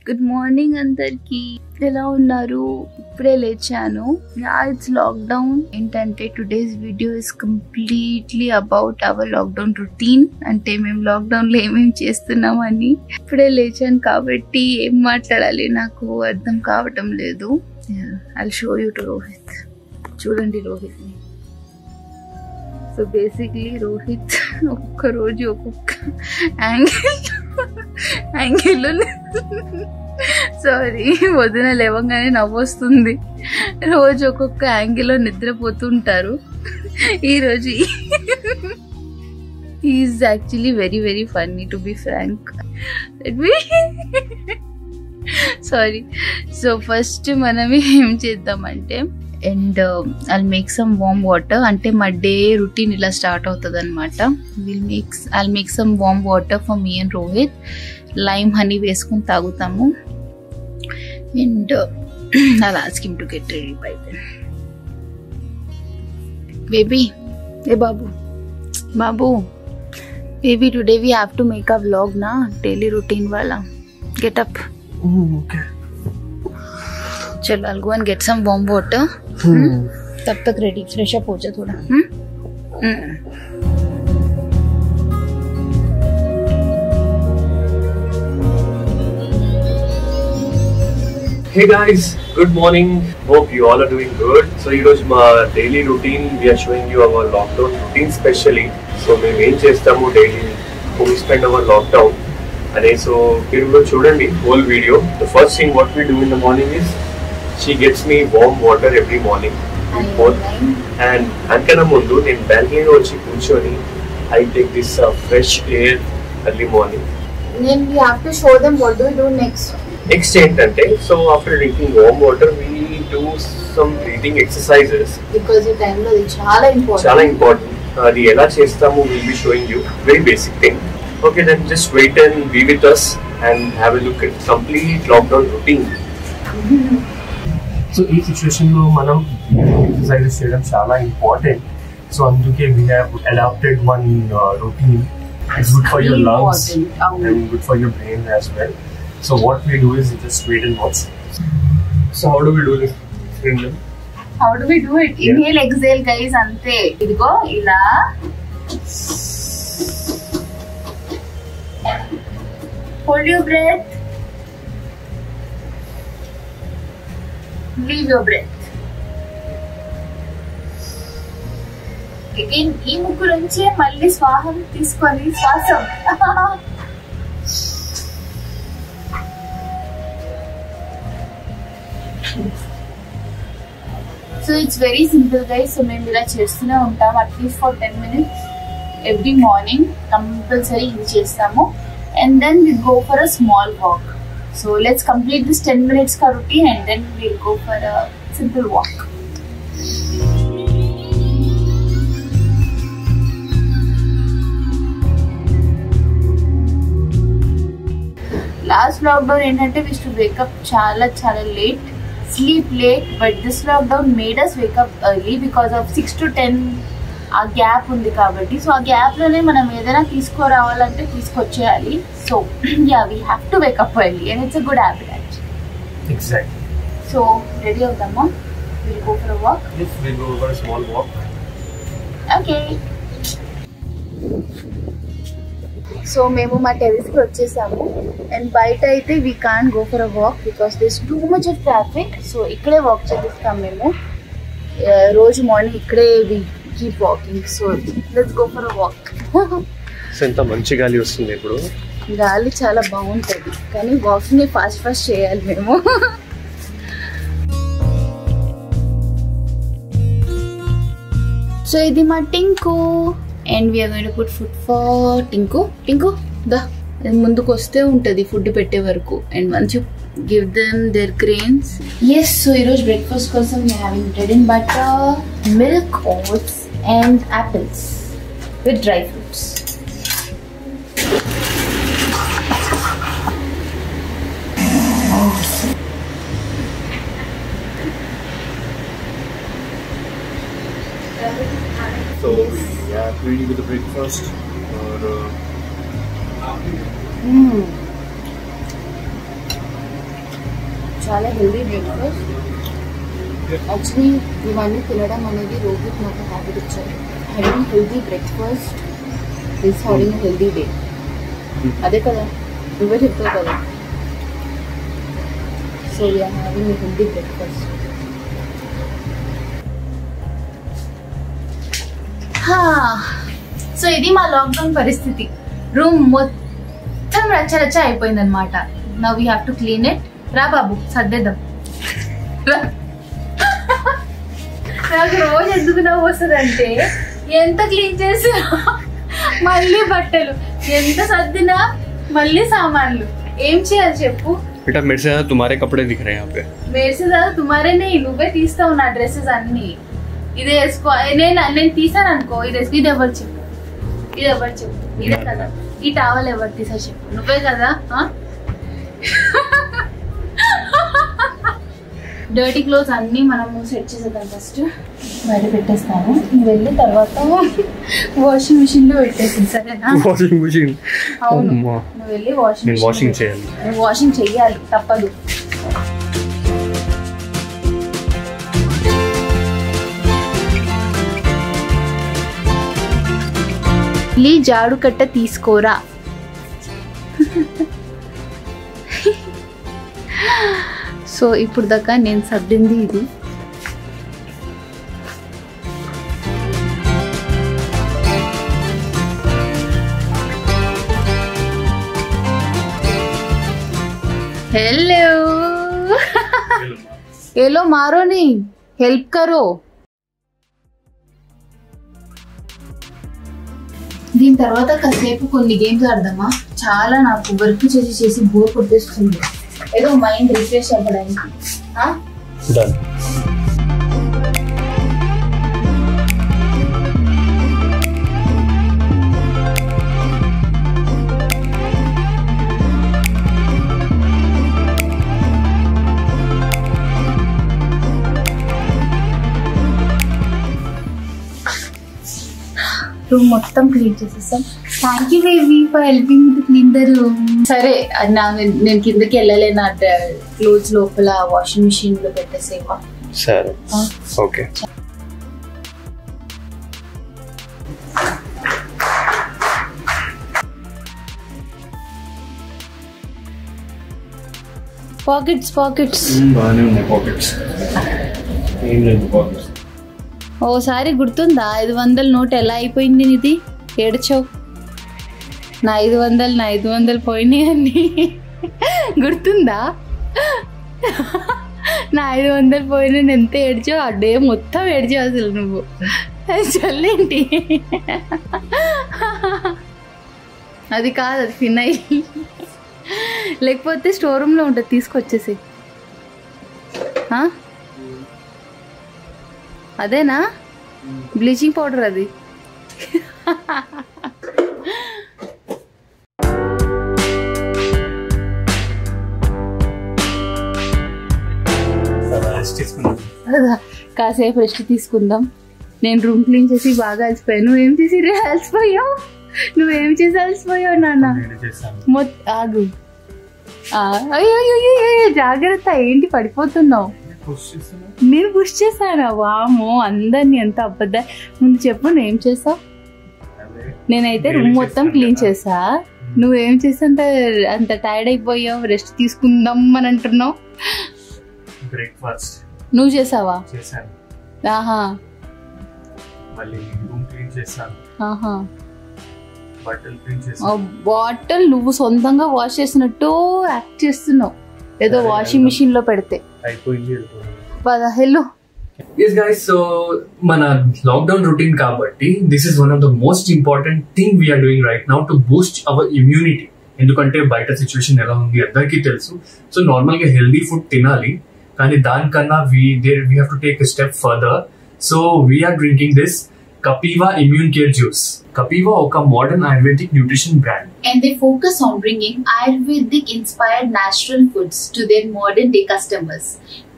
Good morning అందరికి. ఎలా ఉన్నారు? ఇప్పుడే లేచాను. It's lockdown. ఏంటంటే today's video is completely about our lockdown routine. అంటే మేము లాక్డౌన్ లో ఏమేమి చేస్తున్నామని. ఇప్పుడే లేచాను కాబట్టి ఏం మాట్లాడాలి నాకు అర్థం కావటం లేదు. I'll show you to Rohit. చూడండి రోహిత్ ని. సో బేసిక్లీ రోహిత్ ఒక్కొక్క రోజు ఒక్కొక్క యాంగిల్ సారీ వదిన లేవగానే నవ్వొస్తుంది. రోజు ఒక్కొక్క యాంగిల్లో నిద్రపోతుంటారు. ఈరోజు is actually very very funny to be frank. Sorry. So first మనం ఏం చేద్దామంటే and I'll make some warm water. అంటే మా డే రొటీన్ ఇలా స్టార్ట్ అవుతుంది అనమాట. I'll make some warm water for me and Rohit. Lime honey వేసుకుని తాగుతాము. And I'll ask him to get ready by then. Baby, hey babu, baby, today we have to make a vlog na, daily routine wala. Get up. Okay. चलो I'll go and get some warm water. तब तक ready fresh up हो जा थोड़ा. Hey guys, good morning. Hope you all are doing good. So here's my daily routine. We are showing you our lockdown routine specially. So we main chestamu daily how we spend our lockdown. And so here chudandi whole video. The first thing what we do in the morning is she gets me warm water every morning. And ankana mundu nen balcony lo vachi kunchoni I take this fresh air early morning. Then we have to show them what do we do next. Next ఏంటంటే, so after drinking warm water we do some breathing exercises because ఈ time లో ఇది చాలా important. అది ఎలా చేస్తామో we'll be showing you. Very basic thing. Okay, then just wait and be with us and have a look at complete lockdown routine. So ఈ situation లో మనం ఎక్సర్సైజెస్ చేయడం చాలా ఇంపార్టెంట్. సో అందుకే we have adopted one routine. It's good for your lungs and good for your brain as well. So what we do is just wait and watch. So how do we do this? How do we do it? Inhale, exhale, guys. Ante. Idigo ila. Hold your breath. Leave your breath. Again, ee mukku nunchi malli swaham తీసుకొని శ్వాసం. So it's very simple guys. So మేము ఇలా చేస్తూనే ఉంటాం at least for 10 minutes every morning compulsory ఇది చేస్తాము. And then we go for a small walk. So let's complete this 10 minutes ka routine and then we'll go for a simple walk. Last lockdown ఏంటంటే we used to wake up చాలా late, sleep late, but this lockdown made us wake up early because of 6 to 10 ఆ gap ఉంది కాబట్టి. So ఆ gap లోనే మనం ఏదైనా తీసుకురావాలంటే తీసుకొచ్చేయాలి. So yeah we have to wake up early and it's a good habit actually. Exactly. So ready అవుదామా? We'll go for a walk. Yes, we'll go for a small walk. Okay. So మేము మా టెరెస్కి వచ్చేసాము. And బయట అయితే we can't go for a walk because this too much of traffic. So ఇక్కడే walk చేస్తాం మేము. రోజు మార్నింగ్ ఇక్కడే we keep walking. So let's go for a walk. ఎంత మంచి గాలి వస్తుంది ఇప్పుడు. గాలి చాలా బాగుంటుంది కానీ వాకింగ్ ఫాస్ట్ చేయాలి మేము. సో ఇది మా Tinku. And we are going to put food for Tinku da munduku vaste untadi food pette varaku. And once you give them their grains. Yes, so here's breakfast kosam we are having bread and butter, milk, oats and apples with dry fruits. So yeah, ready with the breakfast or చాలా healthy breakfast. Actually ఇవన్నీ తినడం అనేది రోజుకి నాకు habit ఇచ్చారు. Having healthy breakfast is having healthy day. అదే కదా, నువ్వే చెప్తావు కదా. So we are having healthy breakfast. So ఇది మా లాక్డౌన్ పరిస్థితి. రూమ్ మొత్తం రచ్చ అయిపోయింది అనమాట. Now we have to clean it. రా బాబు సర్దేద్దాం. నాకు రోజు ఎందుకు నవ్వు వస్తుందంటే, ఎంత క్లీన్ చేసినా మళ్ళీ బట్టలు, ఎంత సర్దినా మళ్ళీ సామాన్లు. ఏం చేయాలి చెప్పు? बेटा मेरे से ज्यादा तुम्हारे कपड़े दिख रहे हैं यहाँ पे. मेरे से ज्यादा तुम्हारे नहीं. నువ్వే తీస్తావు నా డ్రెస్సెస్ అన్ని. ఇదే వేసుకో. నేను తీసాను అనుకో, ఇది ఎవరు చెప్పు, ఇది ఎవరు చెప్పు. ఇదే కదా. ఈ టవల్ ఎవరు తీసా చెప్పు? నువ్వే కదా. డర్టీ క్లోత్స్ అన్ని మనము సెట్ చేసేద్దాం. ఫస్ట్ బయట పెట్టేస్తాను. నువ్వు వెళ్ళి తర్వాత వాషింగ్ మిషన్ లో పెట్టేసి. సరేనా? Washing machine? అవును, నువ్వు వెళ్ళి వాషింగ్ చేయాలి. వాషింగ్ చెయ్యాలి, తప్పదు. జాడు కట్ట తీసుకోరా. సో ఇప్పుడు దాకా నేను సర్దింది ఇది. हेलो ये लो मारो नहीं, हेल्प करो. దీని తర్వాత కాసేపు కొన్ని గేమ్స్ ఆడదామా? చాలా నాకు వర్క్ చేసి బోర్ కొట్టేస్తుంది. ఏదో మైండ్ రిఫ్రెష్ అవ్వడానికి. రూమ్ మొత్తం క్లీన్ చేసేస్తాం. Thank you baby for helping to clean the room. సరే, నేను కిందకి వెళ్ళలేను. క్లోత్స్ లోపల వాషింగ్ మిషన్ లో పెట్టేసేవా? సరే, ఓకే. పాకెట్స్ బాగానే ఉన్నాయి. పాకెట్స్ ఏం లేదు. పాకెట్స్ ఓసారి గుర్తుందా 500 నోట్ ఎలా అయిపోయింది నీది? ఏడ్చావు. నా 500 పోయినాయి అన్ని. గుర్తుందా? నా 500 పోయినా ఎంత ఏడ్చావు. ఆ డే మొత్తం ఏడ్చావు అసలు నువ్వు. చల్లేంటి అది కాదు, అది ఫినైల్. లేకపోతే స్టోర్ రూమ్లో ఉంటుంది, తీసుకొచ్చేసి. అదేనా బ్లీచింగ్ పౌడర్? అది కాసేపు రెస్ట్ తీసుకుందాం. నేను రూమ్ క్లీన్ చేసి బాగా అలసిపోయాను. నువ్వేం చేసి అలసిపోయావు? నాన్న? ఆగు. అయ్యో జాగ్రత్త. ఏంటి పడిపోతున్నావు? నేను పుష్ చేశానా? వామో, అందరినీ ఎంత అబద్ధ. ముందు చెప్పు, నువ్వేం చేసావు? నేనైతే రూమ్ మొత్తం క్లీన్ చేసా. నువ్వేం చేసా? అంత టైర్డ్ అయిపోయావు, రెస్ట్ తీసుకుందాం అని అంటున్నావు. బ్రేక్ఫాస్ట్ నువ్వు చేసావా? ఆహా. బాటిల్ నువ్వు సొంతంగా వాష్ చేసినట్టు యాక్ట్ చేస్తున్నావు. ఏదో వాషింగ్ మిషన్ లో పెడితే పద. Hello yes guys, so mana lockdown routine kabatti this is one of the most important thing we are doing right now to boost our immunity. ఎందుకంటే బయట సిచ్యువేషన్ ఎలా ఉంది అందరికీ తెలుసు. సో నార్మల్ గా హెల్దీ ఫుడ్ తినాలి, కానీ దానికన్నా we have to take a step further. So we are drinking this Kapiva Immune Care Juice. Kapiva oka modern Ayurvedic nutrition brand. And they focus on bringing Ayurvedic inspired natural foods to their modern day customers.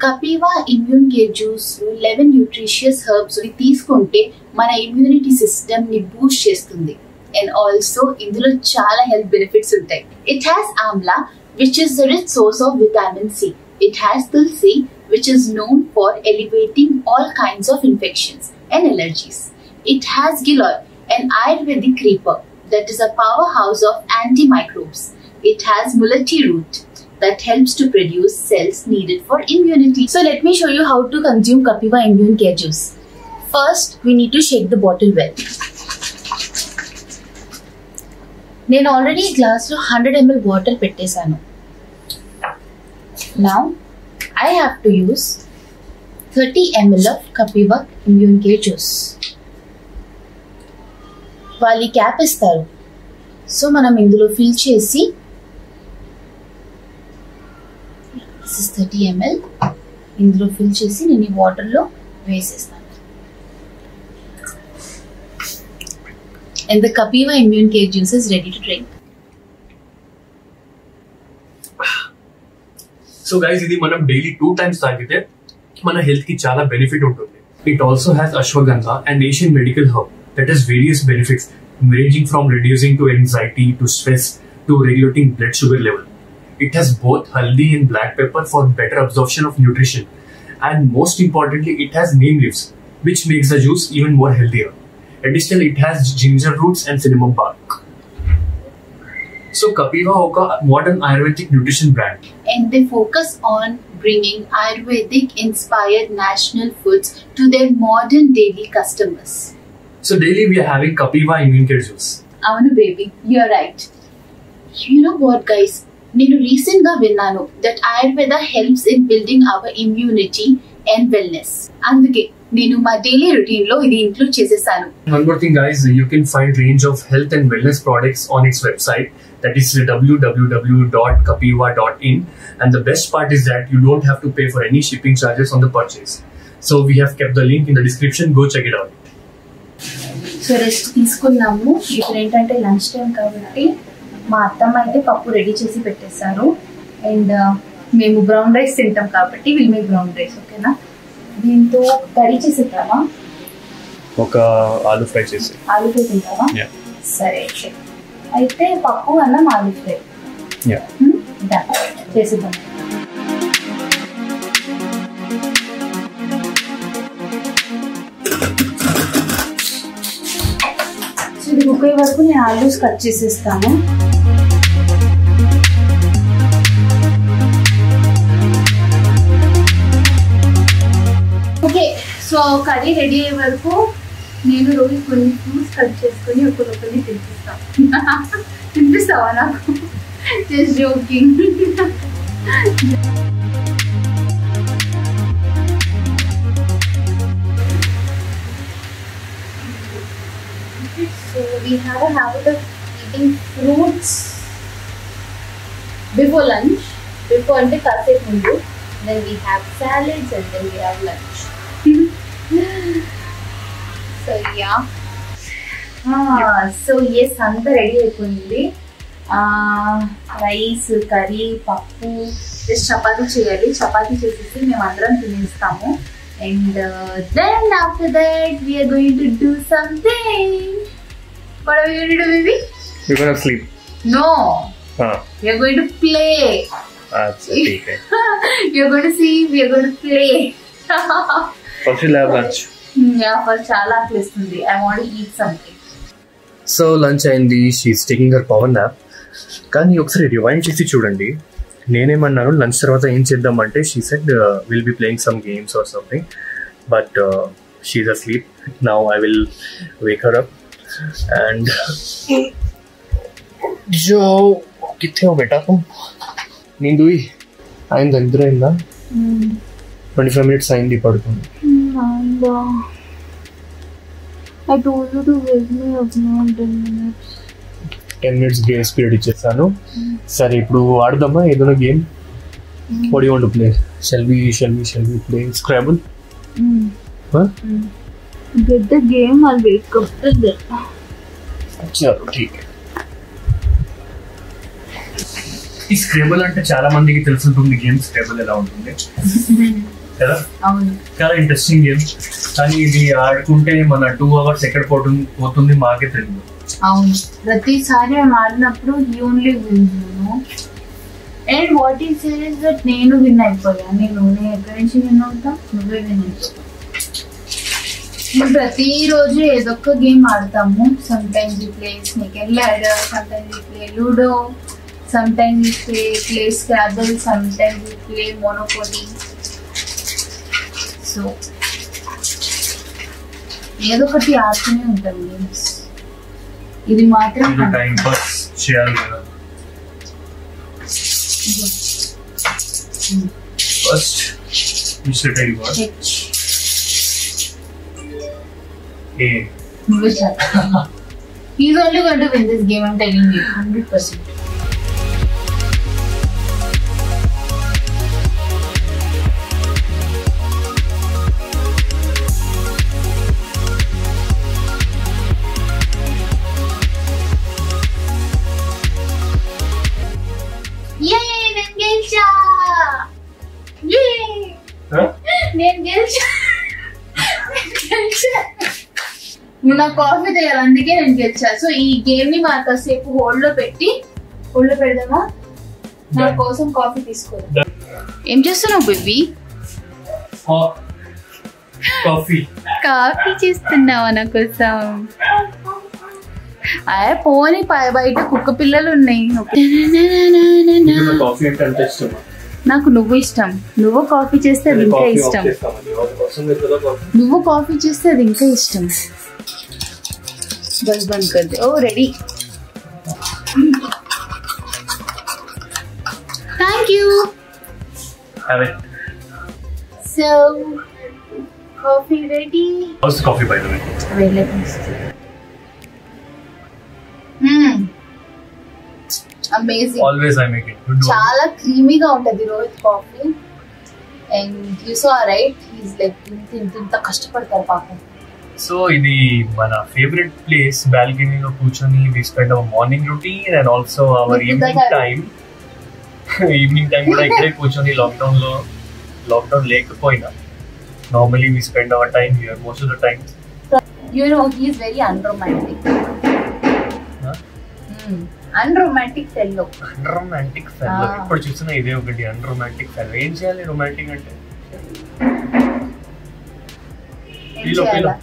Kapiva Immune Care Juice 11 nutritious herbs ని తీసుకుంటే మన immunity system ని Boost చేస్తుంది. And also ఇందులో చాలా health benefits ఉంటాయి. It has amla which is a rich source of vitamin C. It has tulsi, which is known for elevating all kinds of infections and allergies. It has giloy, an Ayurvedic creeper that is a powerhouse of antimicrobes. It has mulati root that helps to produce cells needed for immunity. So let me show you how to consume Kapiva Immune Care Juice. First, we need to shake the bottle well. నేను already గ్లాస్లో 100 ml water పెట్టేశాను. Now I have to use 30 ml of Kapiva Immune Care Juice. వాళ్ళు ఈ cap ఇస్తారు. So మనం ఇందులో fill చేసి this is 30 ml ఇందులో ఫిల్ చేసి నేను ఈ వాటర్లో వేసేస్తాను. And the Kapiva Immune Care Juice is ready to drink. So guys, ఇది మనం డైలీ 2 times తాగితే మన హెల్త్ కి చాలా బెనిఫిట్ ఉంటుంది. It also has ashwagandha and Asian medical herb that has various benefits ranging from reducing to anxiety to stress to regulating blood sugar level. It has both haldi and black pepper for better absorption of nutrition, and most importantly it has neem leaves which makes the juice even more healthier. Additionally, it has ginger roots and cinnamon bark. So Kapiva oka modern Ayurvedic nutrition brand. And they focus on bringing Ayurvedic inspired national foods to their modern daily customers. So daily we are having Kapiva Immune Care Juice. Avanu baby, you're right. You know what guys? నేను recent గా విన్నాను that Ayurveda helps in building our immunity and wellness. అందుకే నేను మా daily routine లో ఇది include చేసేసాను. One more thing guys, you can find range of health and wellness products on its website, that is www.kapiva.in, and the best part is that you don't have to pay for any shipping charges on the purchase. So we have kept the link in the description, go check it out. So rest తీసుకున్నాము. ఇప్పుడు ఏంటంటే lunch time కాబట్టి మా అత్తమ్మ అయితే పప్పు ready చేసి పెట్టేశారు. అండ్ మేము బ్రౌన్ రైస్ తింటాం కాబట్టి విల్ మేక్ బ్రౌన్ రైస్. ఓకేనా? దీంతో కర్రీ చేసేద్దామా? ఒక ఆలు ఫ్రై చేసి. ఆలు ఫ్రై తింటావా? సరే అయితే పప్పు అన్నం ఆలు ఫ్రై చేసేద్దాం. సో ఇది కుక్ అయ్యే వరకు నేను ఆలూస్ కట్ చేసేస్తాను. ఓకే, సో కర్రీ రెడీ అయ్యే వరకు నేను రోజు కొన్ని ఫ్రూట్స్ కట్ చేసుకొని ఒక్కొక్కరిని తినిపిస్తాను. తినిపిస్తావా నాకు? Just joking. So we have a habit of eating fruits before lunch, before ante kasep mundu. Then we have salads and then we have lunch. So yeah. So yes, anta ready అయిపోయింది. Rice, curry, పప్పు, just chapati చేయాలి. చపాతీ చేసేసి మేము అందరం తినేస్తాము. And then after that we are going to do something. What are we going to do, baby? We're going to sleep. No. We are going to play. Okay. You're going to see, we are going to play. First we'll have lunch. Yeah, first chala aklisthundi. I want to eat something. So lunch అయింది. She's taking her power nap. కానీ ఒకసారి rewind చేసి చూడండి. నేనేమన్నాను lunch తర్వాత ఏం చేద్దామంటే she said will be playing some games or something, but she's asleep now. I will wake her up and जो किथे हो बेटा तुम? नींद हुई? आइंदा निद्र अయిందా? 25 minutes అయింది పడుకుంది. I told you to wake me up now 10 minutes. 10 minutes grace period ఇచ్చేసాను. సరే ఇప్పుడు ఆడదామా ఏదైనా game? What do you want to play? Shall we play Scrabble? Huh? Get the game, I'll wake up till then. చలో ठीक है. ఈ Scrabble అంటే చాలా మందికి తెలుసుంటుంది గేమ్. స్క్రాబుల్ ఎలా ఉంటుంది కదా? అవును, చాలా ఇంట్రెస్టింగ్ గేమ్. కానీ ఇది ఆడుకుంటే మన 2 hours ఎక్కడ పోతుంది మాకే తెలియదు. అవును, ప్రతిసారి మేము ఆడినప్పుడు he only wins, you know. And what is is that నేను విన్ అయిపోయా. నేను ఎక్కడి నుంచి విన్ అవుతా? నువ్వే విన్ అయిపోతా. మేము ప్రతిరోజు ఏదో ఒక గేమ్ ఆడతాము. Some times we play snake and ladder, some times we play ludo, some times we play Scrabble, some times we play Monopoly. So ఏదో ఒకటి ఆడుతూనే ఉంటాం గేమ్స్. ఇది మాత్రం టైం పాస్ చేయాలి కదా. First you should tell what H. A. Which he's only going to win this game, I'm telling you, 100%. Yay! నేను గెలిచా! Yay! నేను గెలిచా! నాకు కాఫీ చేయాలి, అందుకే నేను గెలిచా. సో ఈ గేమ్ ని మా కాసేపు హోల్డ్ లో పెడదామా? నా కోసం కాఫీ తీసుకోవాలి. ఏం చేస్తున్నావు బేబీ? కాఫీ చేస్తున్నావా నా కోసం? అయ్యే పోనీ, బయట కుక్క పిల్లలు ఉన్నాయి. నాకు నువ్వు ఇష్టం. నువ్వు కాఫీ చేస్తే అది ఇంకా ఇష్టం. నువ్వు కాఫీ చేస్తే అది ఇంకా ఇష్టం. బస్ బంద్ కర్ దే. ఓ ready. Thank you. So coffee ready. How's the coffee, by the way? Very amazing. Always I make it. చాలా క్రీమీగా ఉంటది Rohit coffee. And you saw right, he's like ఇంత కష్టపడతారు పాపం. సో ఇది మన ఫేవరెట్ ప్లేస్. బాల్కనీలో కూర్చొని we spend our morning routine and also our evening time. Evening time కూడా ఇక్కడే కూర్చొని లాక్డౌన్ లేకపోయినా normally we spend our time here most of the time. You know he is very unromantic. Unromantic fellow. ఇప్పుడు చూస్తున్నా ఇదే ఒకటి unromantic fellow. ఏం చేయాలి రొమాంటిక్ అంటే?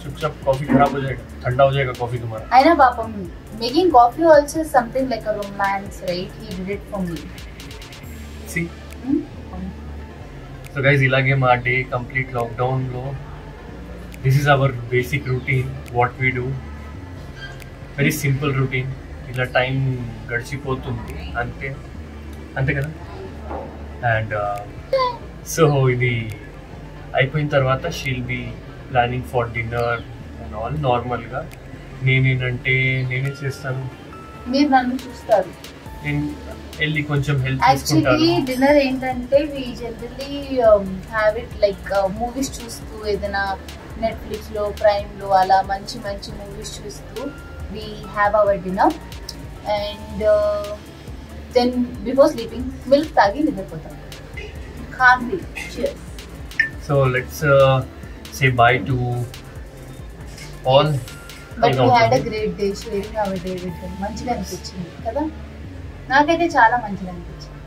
चुपचाप कॉफी खराब हो जाएगा, ठंडा हो जाएगा कॉफी तुम्हारा. I know पापम, making coffee also is something like a romance, right? He did it for me. See? So guys, ilage ma day complete lockdown lo. This is our basic routine, what we do. Very simple routine. ఇలా time గడిచిపోతుంది అంతే కదా. And so ఇది అయిపోయిన తర్వాత she'll be planning for dinner and all. నార్మల్గా నేనే చేస్తాను, మీరు నన్ను చూస్తారు. నేను వెళ్ళి కొంచెం హెల్ప్ చేసుకుంటాను. యాక్చువల్లీ డిన్నర్ ఏంటంటే we generally have it like movies చూస్తూ, ఏదైనా నెట్ఫ్లిక్స్ లో, ప్రైమ్ లో అలా మంచి మూవీస్ చూస్తూ we have our dinner and then before sleeping milk tagi nidrapotam calmly. Cheers. So let's say bye to all. But we had a great day sharing our day with him. మంచిగా అనిపించింది కదా, నాకైతే చాలా మంచిగా అనిపించింది.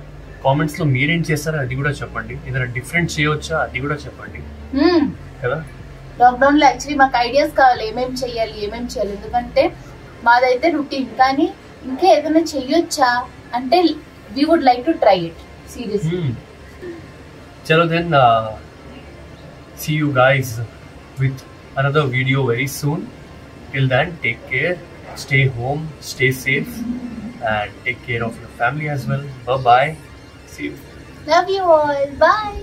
Comments లో మీరేం చేస్తారో అది కూడా చెప్పండి. ఏదైనా డిఫరెంట్ చేయొచ్చా అది కూడా చెప్పండి కదా. లాక్డౌన్ లో యాక్చువల్లీ మాకు ఐడియాస్ కావాలి, ఏమేమి చేయాలి. ఎందుకంటే మాదైతే రొటీన్, కానీ ఇంకా ఏదైనా చెయ్యొచ్చా అంటే we would like to try it seriously. Chalo then see you guys with another video very soon. Till then, take care, stay home, stay safe and take care of your family as well. Bye bye, see you. Love you all, bye.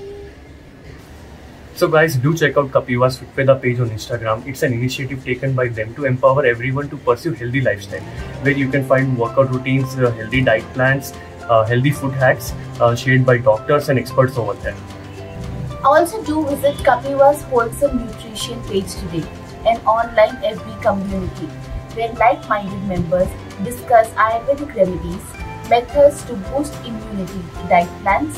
So guys, do check out Kapiva's Fitpeda page on Instagram. It's an initiative taken by them to empower everyone to pursue healthy lifestyle, where you can find workout routines, healthy diet plans, healthy food hacks shared by doctors and experts over there. Also do visit Kapiva's Wholesome Nutrition page today, an online FB community where like-minded members discuss Ayurvedic remedies, methods to boost immunity, diet plans,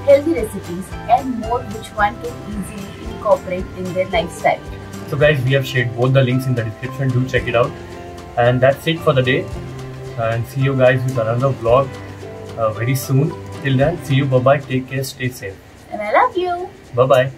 healthy recipes and more which one can easily incorporate in their lifestyle. So guys, we have shared both the links in the description. Do check it out. And that's it for the day. And see you guys with another vlog very soon. Till then, see you. Bye bye. Take care. Stay safe. And I love you. Bye bye.